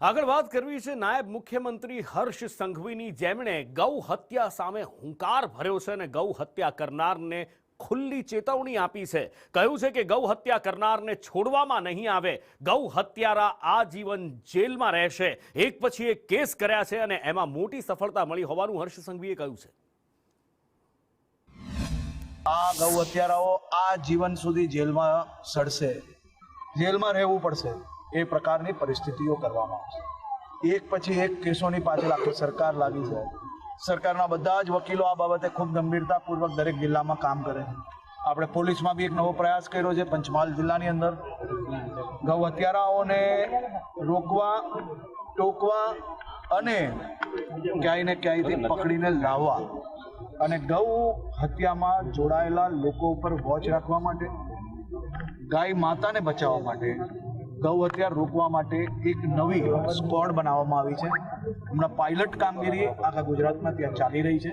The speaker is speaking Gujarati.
આગળ વાત કરવી છે નાયબ મુખ્યમંત્રી હર્ષ સંઘવીની, જેમણે ગૌ હત્યા સામે હુંકાર ભર્યો છે અને ગૌ હત્યા કરનારને ખુલ્લી ચેતવણી આપી છે। કહ્યું છે કે ગૌ હત્યા કરનારને છોડવામાં નહીં આવે, ગૌ હત્યારા આજીવન જેલમાં રહેશે। એક પછી એક કેસ કર્યા છે અને એમાં મોટી સફળતા મળી હોવાનું હર્ષ સંઘવીએ કહ્યું છે। આ ગૌ હત્યારાઓ આ જીવન સુધી જેલમાં સડશે, જેલમાં રહેવું પડશે, એ પ્રકારની પરિસ્થિતિઓ કરવામાં આવશે। એક પછી એક કેસોની પાછળ આખી સરકાર લાગી છે। સરકારના બધા જ વકીલો આ બાબતે ખૂબ ગંભીરતાપૂર્વક દરેક જિલ્લામાં કામ કરે છે। આપણે પોલીસમાં બી એક નવો પ્રયાસ કર્યો છે પંચમહાલ જિલ્લાની અંદર, ગૌ હત્યારાઓને રોકવા, ટોકવા અને ક્યાંય ને ક્યાંયથી પકડીને લાવવા અને ગૌ હત્યામાં જોડાયેલા લોકો ઉપર વોચ રાખવા માટે, ગાય માતાને બચાવવા માટે, ગૌ હત્યા રોકવા માટે એક નવી સ્ક્વોડ બનાવવામાં આવી છે। હમણાં પાયલટ કામગીરી આખા ગુજરાતમાં ત્યાં ચાલી રહી છે।